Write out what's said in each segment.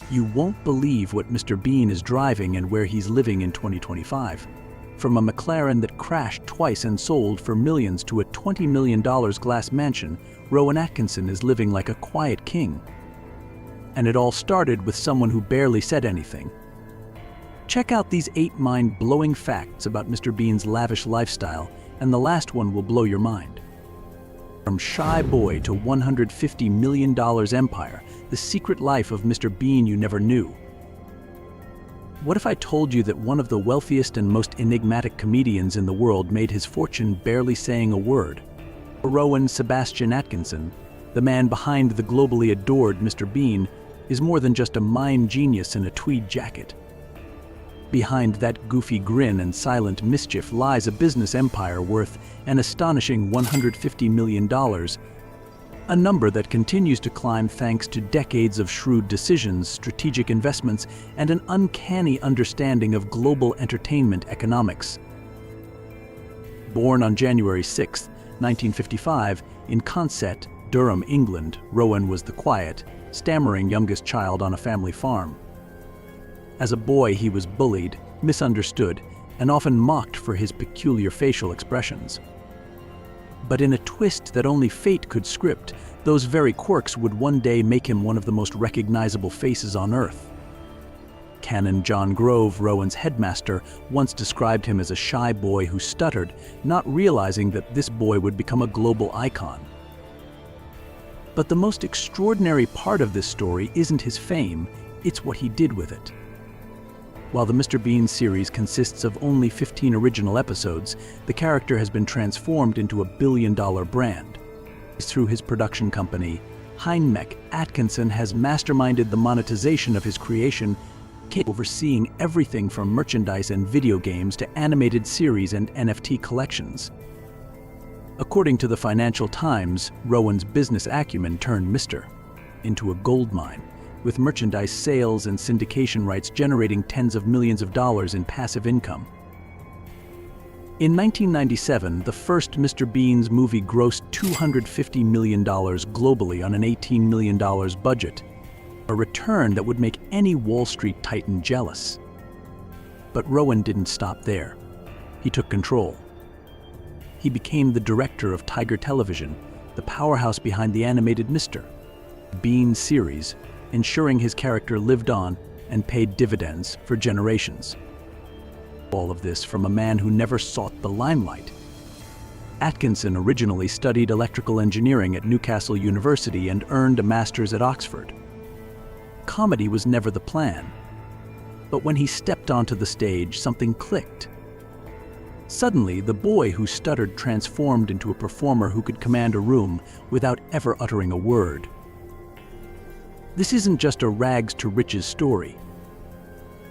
You won't believe what Mr. Bean is driving and where he's living in 2025. From a McLaren that crashed twice and sold for millions to a $20 million glass mansion, Rowan Atkinson is living like a quiet king. And it all started with someone who barely said anything. Check out these 8 mind-blowing facts about Mr. Bean's lavish lifestyle, and the last one will blow your mind. From shy boy to $150 million empire, the secret life of Mr. Bean you never knew. What if I told you that one of the wealthiest and most enigmatic comedians in the world made his fortune barely saying a word? Rowan Sebastian Atkinson, the man behind the globally adored Mr. Bean, is more than just a mind genius in a tweed jacket. Behind that goofy grin and silent mischief lies a business empire worth an astonishing $150 million, a number that continues to climb thanks to decades of shrewd decisions, strategic investments, and an uncanny understanding of global entertainment economics. Born on January 6, 1955, in Consett, Durham, England, Rowan was the quiet, stammering youngest child on a family farm. As a boy, he was bullied, misunderstood, and often mocked for his peculiar facial expressions. But in a twist that only fate could script, those very quirks would one day make him one of the most recognizable faces on Earth. Canon John Grove, Rowan's headmaster, once described him as a shy boy who stuttered, not realizing that this boy would become a global icon. But the most extraordinary part of this story isn't his fame, it's what he did with it. While the Mr. Bean series consists of only 15 original episodes, the character has been transformed into a billion-dollar brand. Through his production company, Heinmech, Atkinson has masterminded the monetization of his creation, overseeing everything from merchandise and video games to animated series and NFT collections. According to the Financial Times, Rowan's business acumen turned Mr. into a goldmine, with merchandise sales and syndication rights generating tens of millions of dollars in passive income. In 1997, the first Mr. Bean's movie grossed $250 million globally on an $18 million budget, a return that would make any Wall Street titan jealous. But Rowan didn't stop there. He took control. He became the director of Tiger Television, the powerhouse behind the animated Mr. Bean series, ensuring his character lived on and paid dividends for generations. All of this from a man who never sought the limelight. Atkinson originally studied electrical engineering at Newcastle University and earned a master's at Oxford. Comedy was never the plan. But when he stepped onto the stage, something clicked. Suddenly, the boy who stuttered transformed into a performer who could command a room without ever uttering a word. This isn't just a rags to riches story.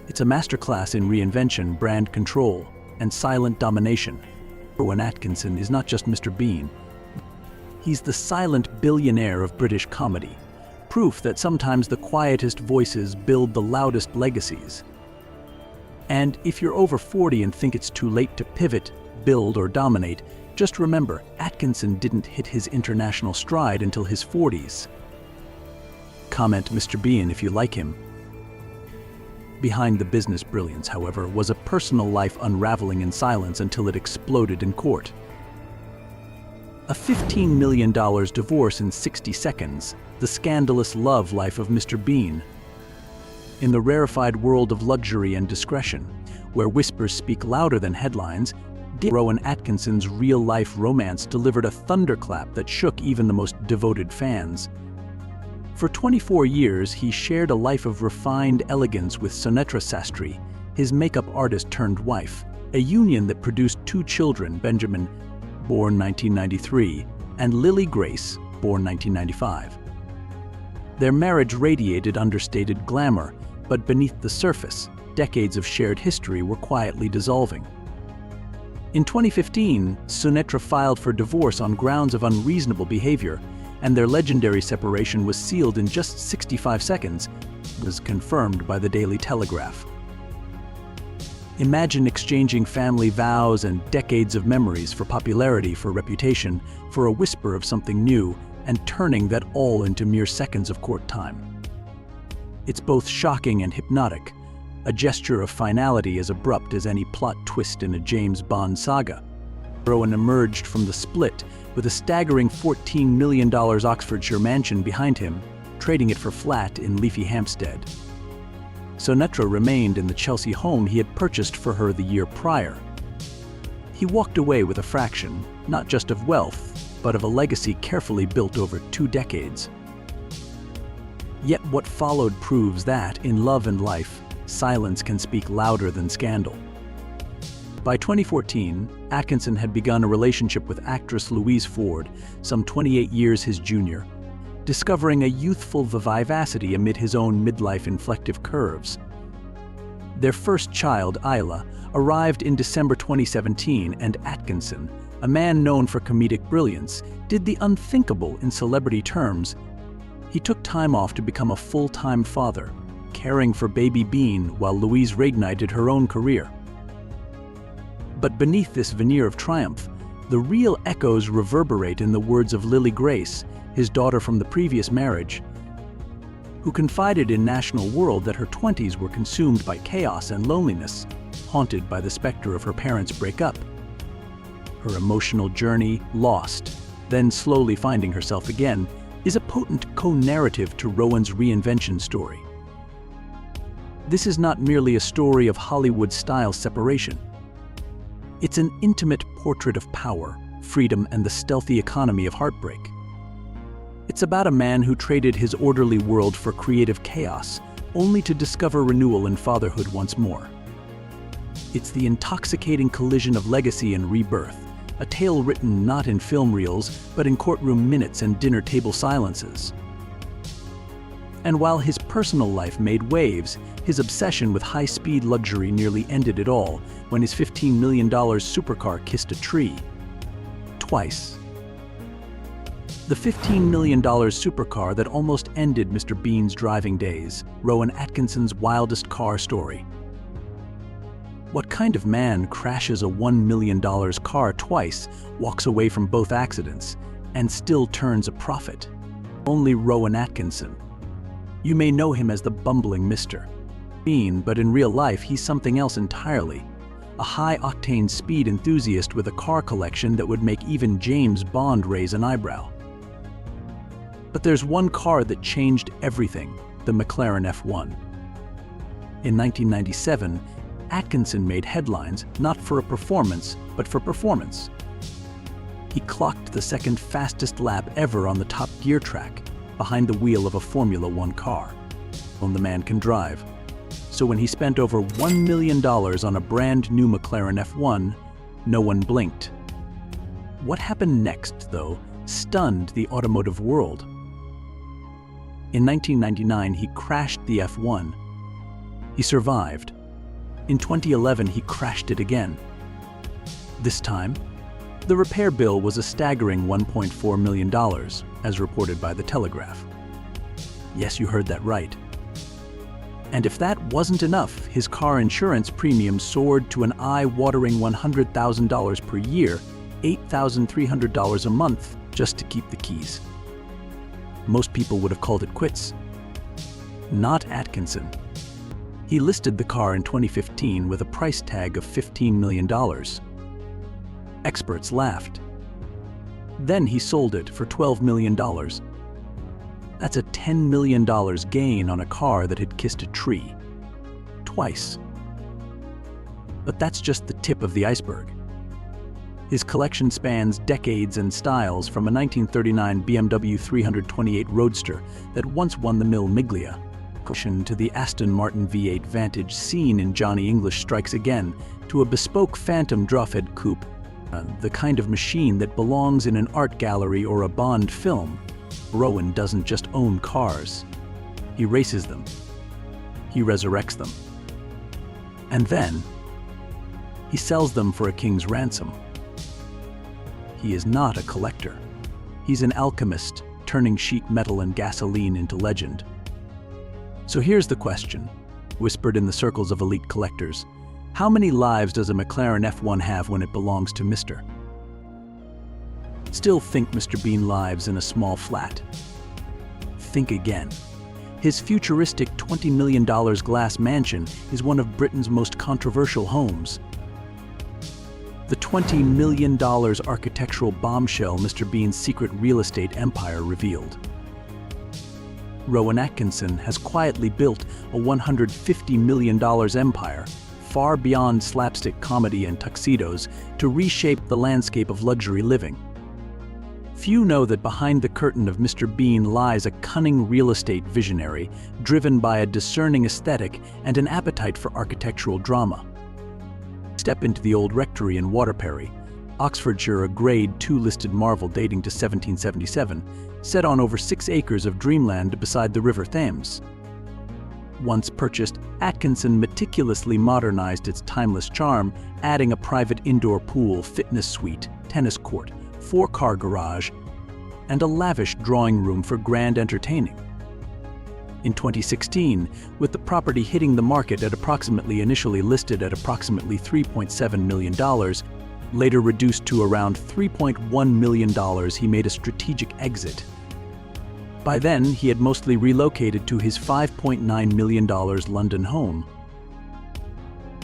It's a masterclass in reinvention, brand control, and silent domination. Rowan Atkinson is not just Mr. Bean. He's the silent billionaire of British comedy, proof that sometimes the quietest voices build the loudest legacies. And if you're over 40 and think it's too late to pivot, build, or dominate, just remember, Atkinson didn't hit his international stride until his 40s. Comment Mr. Bean if you like him. Behind the business brilliance, however, was a personal life unraveling in silence until it exploded in court. A $15 million divorce in 60 seconds, the scandalous love life of Mr. Bean. In the rarefied world of luxury and discretion, where whispers speak louder than headlines, Rowan Atkinson's real-life romance delivered a thunderclap that shook even the most devoted fans. For 24 years, he shared a life of refined elegance with Sunetra Sastry, his makeup artist turned wife, a union that produced 2 children, Benjamin, born 1993, and Lily Grace, born 1995. Their marriage radiated understated glamour, but beneath the surface, decades of shared history were quietly dissolving. In 2015, Sunetra filed for divorce on grounds of unreasonable behavior, and their legendary separation was sealed in just 65 seconds, was confirmed by the Daily Telegraph. Imagine exchanging family vows and decades of memories for popularity, for reputation, for a whisper of something new, and turning that all into mere seconds of court time. It's both shocking and hypnotic, a gesture of finality as abrupt as any plot twist in a James Bond saga. Rowan emerged from the split with a staggering $14 million Oxfordshire mansion behind him, trading it for flat in leafy Hampstead. Sonetra remained in the Chelsea home he had purchased for her the year prior. He walked away with a fraction, not just of wealth, but of a legacy carefully built over 2 decades. Yet what followed proves that, in love and life, silence can speak louder than scandal. By 2014, Atkinson had begun a relationship with actress Louise Ford, some 28 years his junior, discovering a youthful vivacity amid his own midlife inflective curves. Their first child, Isla, arrived in December 2017, and Atkinson, a man known for comedic brilliance, did the unthinkable in celebrity terms. He took time off to become a full-time father, caring for baby Bean while Louise reignited her own career. But beneath this veneer of triumph, the real echoes reverberate in the words of Lily Grace, his daughter from the previous marriage, who confided in National World that her 20s were consumed by chaos and loneliness, haunted by the specter of her parents' breakup. Her emotional journey, lost, then slowly finding herself again, is a potent co-narrative to Rowan's reinvention story. This is not merely a story of Hollywood-style separation. It's an intimate portrait of power, freedom, and the stealthy economy of heartbreak. It's about a man who traded his orderly world for creative chaos, only to discover renewal and fatherhood once more. It's the intoxicating collision of legacy and rebirth, a tale written not in film reels, but in courtroom minutes and dinner table silences. And while his personal life made waves, his obsession with high-speed luxury nearly ended it all when his $15 million supercar kissed a tree. Twice. The $15 million supercar that almost ended Mr. Bean's driving days, Rowan Atkinson's wildest car story. What kind of man crashes a $1 million car twice, walks away from both accidents, and still turns a profit? Only Rowan Atkinson. You may know him as the bumbling Mr. Bean, but in real life he's something else entirely. A high-octane speed enthusiast with a car collection that would make even James Bond raise an eyebrow. But there's one car that changed everything, the McLaren F1. In 1997, Atkinson made headlines not for a performance, but for performance. He clocked the second fastest lap ever on the Top Gear track, behind the wheel of a Formula One car. The man can drive. So when he spent over $1 million on a brand new McLaren F1, no one blinked. What happened next, though, stunned the automotive world. In 1999, he crashed the F1. He survived. In 2011, he crashed it again. This time, the repair bill was a staggering $1.4 million, as reported by The Telegraph. Yes, you heard that right. And if that wasn't enough, his car insurance premium soared to an eye-watering $100,000 per year, $8,300 a month, just to keep the keys. Most people would have called it quits. Not Atkinson. He listed the car in 2015 with a price tag of $15 million. Experts laughed. Then he sold it for $12 million. That's a $10 million gain on a car that had kissed a tree. Twice. But that's just the tip of the iceberg. His collection spans decades and styles, from a 1939 BMW 328 Roadster that once won the Mille Miglia, to the Aston Martin V8 Vantage seen in Johnny English Strikes Again, to a bespoke Phantom Drawfed coupe, the kind of machine that belongs in an art gallery or a Bond film. Rowan doesn't just own cars. He races them. He resurrects them. And then, he sells them for a king's ransom. He is not a collector. He's an alchemist, turning sheet metal and gasoline into legend. So here's the question, whispered in the circles of elite collectors. How many lives does a McLaren F1 have when it belongs to Mr.? Still think Mr. Bean lives in a small flat. Think again. His futuristic $20 million glass mansion is one of Britain's most controversial homes. The $20 million architectural bombshell Mr. Bean's secret real estate empire revealed. Rowan Atkinson has quietly built a $150 million empire, far beyond slapstick comedy and tuxedos, to reshape the landscape of luxury living. Few know that behind the curtain of Mr. Bean lies a cunning real estate visionary, driven by a discerning aesthetic and an appetite for architectural drama. Step into the old rectory in Waterperry, Oxfordshire, a Grade II listed marvel dating to 1777, set on over 6 acres of dreamland beside the River Thames. Once purchased, Atkinson meticulously modernized its timeless charm, adding a private indoor pool, fitness suite, tennis court, 4-car garage, and a lavish drawing room for grand entertaining. In 2016, with the property hitting the market at initially listed at approximately $3.7 million, later reduced to around $3.1 million, he made a strategic exit. By then, he had mostly relocated to his $5.9 million London home.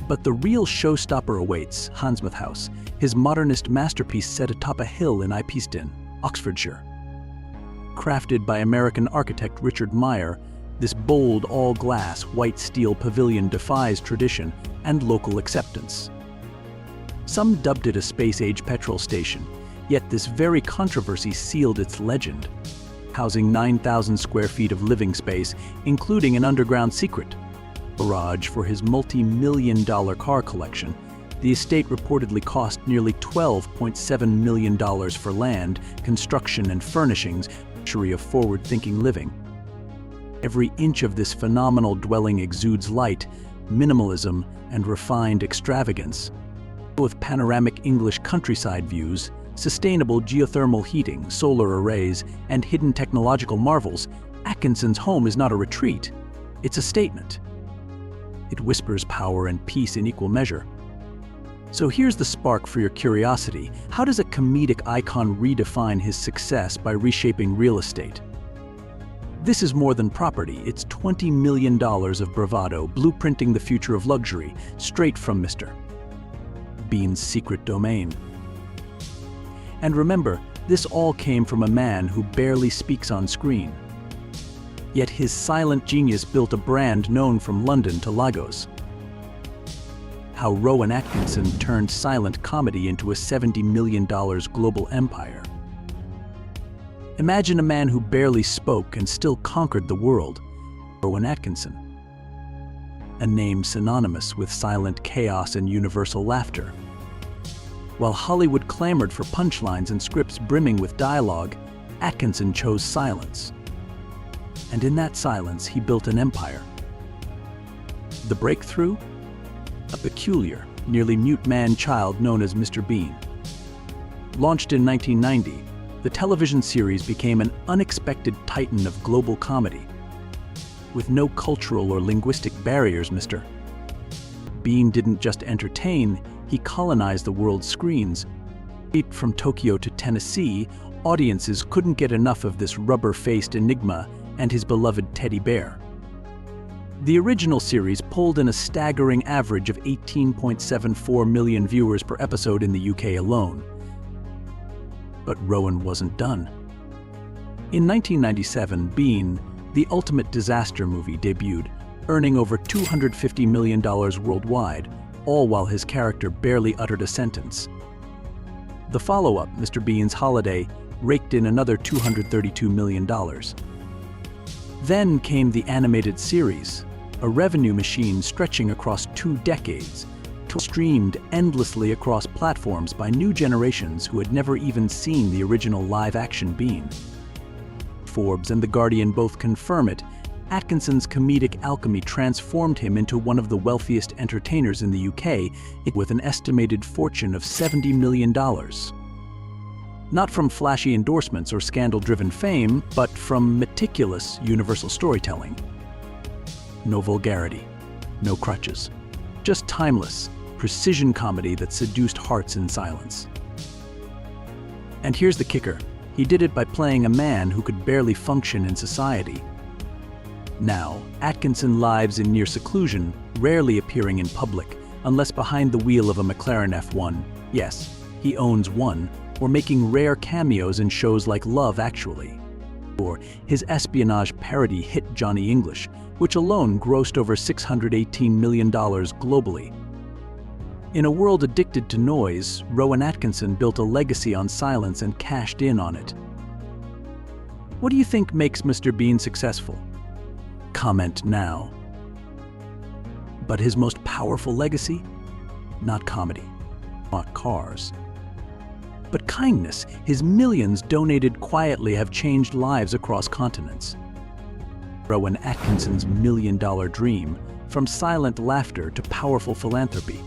But the real showstopper awaits: Handsmith House, his modernist masterpiece set atop a hill in Ipeaston, Oxfordshire. Crafted by American architect Richard Meyer, this bold, all-glass, white steel pavilion defies tradition and local acceptance. Some dubbed it a space-age petrol station, yet this very controversy sealed its legend. Housing 9,000 square feet of living space, including an underground secret garage for his multi-million-dollar car collection, the estate reportedly cost nearly $12.7 million for land, construction, and furnishings, a luxury of forward-thinking living. Every inch of this phenomenal dwelling exudes light, minimalism, and refined extravagance. With panoramic English countryside views, sustainable geothermal heating, solar arrays, and hidden technological marvels, Atkinson's home is not a retreat. It's a statement. It whispers power and peace in equal measure. So here's the spark for your curiosity. How does a comedic icon redefine his success by reshaping real estate? This is more than property. It's $20 million of bravado, blueprinting the future of luxury, straight from Mr. Bean's secret domain. And remember, this all came from a man who barely speaks on screen. Yet his silent genius built a brand known from London to Lagos. How Rowan Atkinson turned silent comedy into a $70 million global empire. Imagine a man who barely spoke and still conquered the world. Rowan Atkinson. A name synonymous with silent chaos and universal laughter. While Hollywood clamored for punchlines and scripts brimming with dialogue, Atkinson chose silence. And in that silence, he built an empire. The breakthrough? A peculiar, nearly mute man-child known as Mr. Bean. Launched in 1990, the television series became an unexpected titan of global comedy. With no cultural or linguistic barriers, Mr. Bean didn't just entertain, he colonized the world's screens. From Tokyo to Tennessee, audiences couldn't get enough of this rubber-faced enigma and his beloved teddy bear. The original series pulled in a staggering average of 18.74 million viewers per episode in the UK alone. But Rowan wasn't done. In 1997, Bean, the ultimate disaster movie, debuted, earning over $250 million worldwide, all while his character barely uttered a sentence. The follow-up, Mr. Bean's Holiday, raked in another $232 million. Then came the animated series, a revenue machine stretching across 2 decades, streamed endlessly across platforms by new generations who had never even seen the original live-action Bean. Forbes and The Guardian both confirm it. Atkinson's comedic alchemy transformed him into one of the wealthiest entertainers in the UK, with an estimated fortune of $70 million. Not from flashy endorsements or scandal-driven fame, but from meticulous universal storytelling. No vulgarity, no crutches, just timeless, precision comedy that seduced hearts in silence. And here's the kicker. He did it by playing a man who could barely function in society. Now, Atkinson lives in near seclusion, rarely appearing in public, unless behind the wheel of a McLaren F1. Yes, he owns one, or making rare cameos in shows like Love Actually. Or his espionage parody hit Johnny English, which alone grossed over $618 million globally. In a world addicted to noise, Rowan Atkinson built a legacy on silence and cashed in on it. What do you think makes Mr. Bean successful? Comment now. But his most powerful legacy? Not comedy, not cars, but kindness. His millions donated quietly have changed lives across continents. Rowan Atkinson's million-dollar dream, from silent laughter to powerful philanthropy.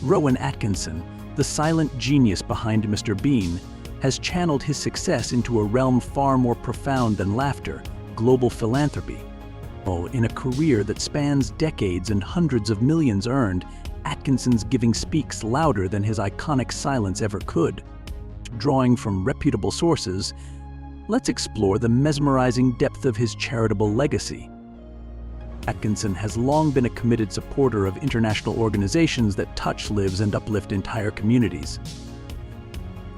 Rowan Atkinson, the silent genius behind Mr. Bean, has channeled his success into a realm far more profound than laughter, global philanthropy. In a career that spans decades and hundreds of millions earned, Atkinson's giving speaks louder than his iconic silence ever could. Drawing from reputable sources, let's explore the mesmerizing depth of his charitable legacy. Atkinson has long been a committed supporter of international organizations that touch lives and uplift entire communities.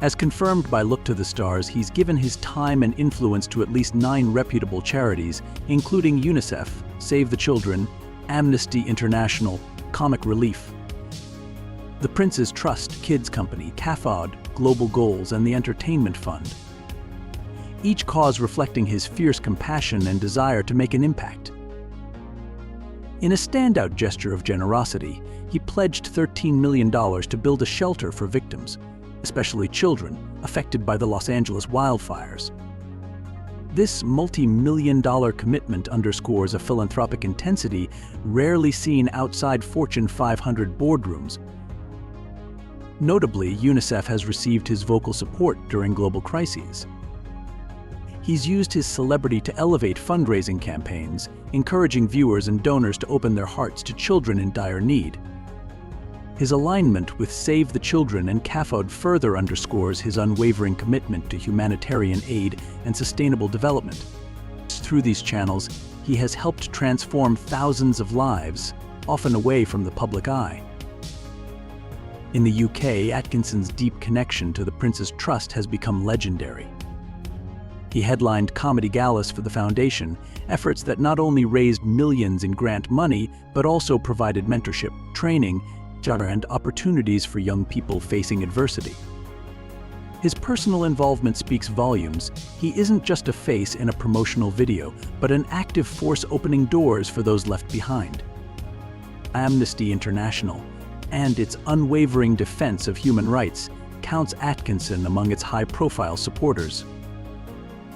As confirmed by Look to the Stars, he's given his time and influence to at least 9 reputable charities, including UNICEF, Save the Children, Amnesty International, Comic Relief, the Prince's Trust, Kids Company, CAFOD, Global Goals, and the Entertainment Fund. Each cause reflecting his fierce compassion and desire to make an impact. In a standout gesture of generosity, he pledged $13 million to build a shelter for victims, especially children, affected by the Los Angeles wildfires. This multi-million-dollar commitment underscores a philanthropic intensity rarely seen outside Fortune 500 boardrooms. Notably, UNICEF has received his vocal support during global crises. He's used his celebrity to elevate fundraising campaigns, encouraging viewers and donors to open their hearts to children in dire need. His alignment with Save the Children and CAFOD further underscores his unwavering commitment to humanitarian aid and sustainable development. Through these channels, he has helped transform thousands of lives, often away from the public eye. In the UK, Atkinson's deep connection to the Prince's Trust has become legendary. He headlined comedy galas for the foundation, efforts that not only raised millions in grant money, but also provided mentorship, training, and opportunities for young people facing adversity. His personal involvement speaks volumes. He isn't just a face in a promotional video, but an active force opening doors for those left behind. Amnesty International, and its unwavering defense of human rights, counts Atkinson among its high-profile supporters.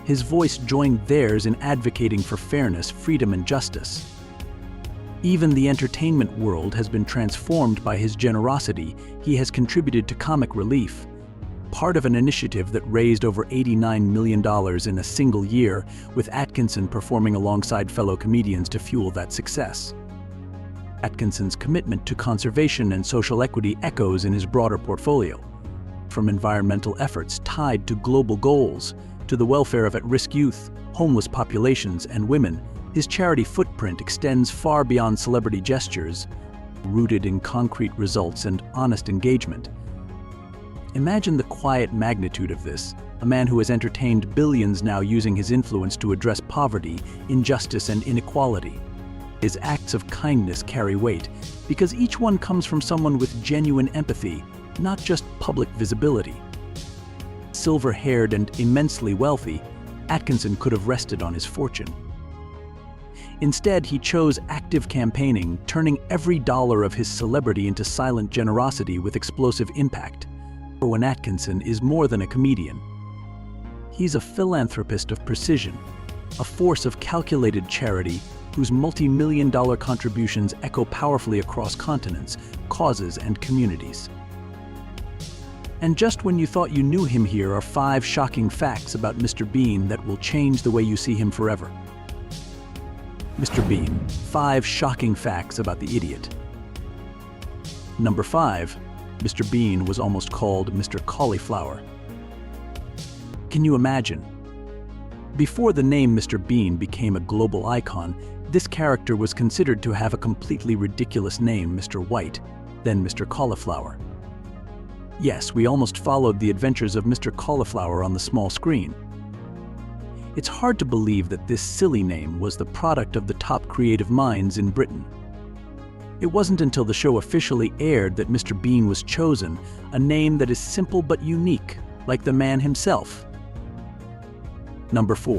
His voice joined theirs in advocating for fairness, freedom, and justice. Even the entertainment world has been transformed by his generosity. He has contributed to Comic Relief, part of an initiative that raised over $89 million in a single year, with Atkinson performing alongside fellow comedians to fuel that success. Atkinson's commitment to conservation and social equity echoes in his broader portfolio. From environmental efforts tied to global goals, to the welfare of at-risk youth, homeless populations, and women, his charity footprint extends far beyond celebrity gestures, rooted in concrete results and honest engagement. Imagine the quiet magnitude of this, a man who has entertained billions now using his influence to address poverty, injustice, and inequality. His acts of kindness carry weight, because each one comes from someone with genuine empathy, not just public visibility. Silver-haired and immensely wealthy, Atkinson could have rested on his fortune. Instead, he chose active campaigning, turning every dollar of his celebrity into silent generosity with explosive impact. Rowan Atkinson is more than a comedian. He's a philanthropist of precision, a force of calculated charity whose multi-million-dollar contributions echo powerfully across continents, causes, and communities. And just when you thought you knew him, here are 5 shocking facts about Mr. Bean that will change the way you see him forever. Mr. Bean, 5 shocking facts about the idiot. Number 5, Mr. Bean was almost called Mr. Cauliflower. Can you imagine? Before the name Mr. Bean became a global icon, this character was considered to have a completely ridiculous name, Mr. White, then Mr. Cauliflower. Yes, we almost followed the adventures of Mr. Cauliflower on the small screen. It's hard to believe that this silly name was the product of the top creative minds in Britain. It wasn't until the show officially aired that Mr. Bean was chosen, a name that is simple but unique, like the man himself. Number 4.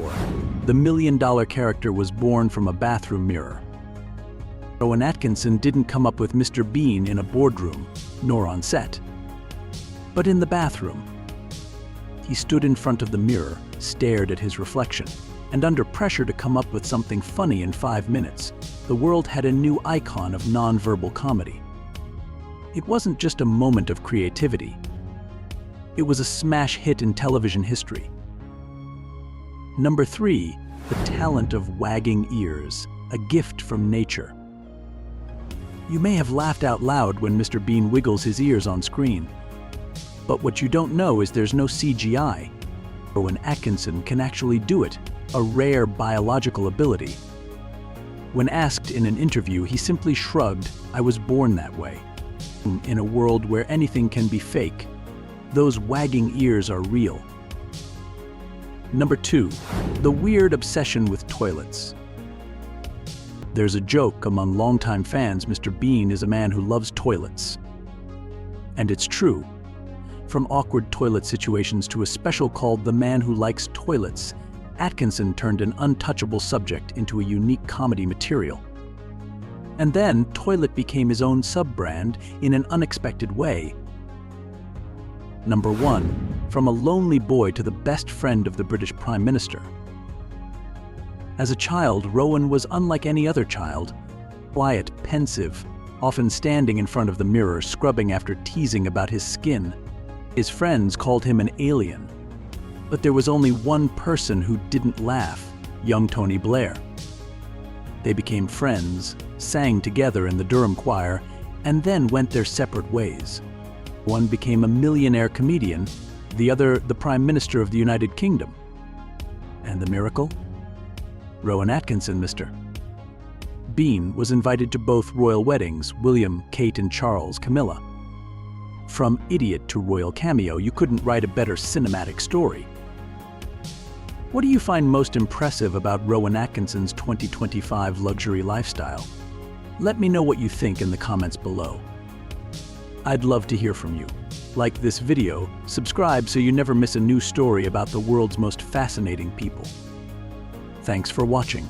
The $1 million character was born from a bathroom mirror. Rowan Atkinson didn't come up with Mr. Bean in a boardroom, nor on set, but in the bathroom. He stood in front of the mirror, stared at his reflection, and under pressure to come up with something funny in 5 minutes, the world had a new icon of non-verbal comedy. It wasn't just a moment of creativity. It was a smash hit in television history. Number 3. The talent of wagging ears, a gift from nature. You may have laughed out loud when Mr. Bean wiggles his ears on screen. But what you don't know is there's no CGI. Rowan Atkinson can actually do it, a rare biological ability. When asked in an interview, he simply shrugged, "I was born that way." In a world where anything can be fake, those wagging ears are real. Number 2. The weird obsession with toilets. There's a joke among longtime fans Mr. Bean is a man who loves toilets. And it's true. From awkward toilet situations to a special called The Man Who Likes Toilets, Atkinson turned an untouchable subject into a unique comedy material. And then, toilet became his own sub-brand in an unexpected way. Number 1. From a lonely boy to the best friend of the British Prime Minister. As a child, Rowan was unlike any other child. Quiet, pensive, often standing in front of the mirror, scrubbing after teasing about his skin. His friends called him an alien. But there was only one person who didn't laugh, young Tony Blair. They became friends, sang together in the Durham choir, and then went their separate ways. One became a millionaire comedian, the other the Prime Minister of the United Kingdom. And the miracle? Rowan Atkinson, Mr. Bean was invited to both royal weddings, William, Kate and Charles, Camilla. From idiot to royal cameo, you couldn't write a better cinematic story. What do you find most impressive about Rowan Atkinson's 2025 luxury lifestyle? Let me know what you think in the comments below. I'd love to hear from you. Like this video, subscribe so you never miss a new story about the world's most fascinating people. Thanks for watching.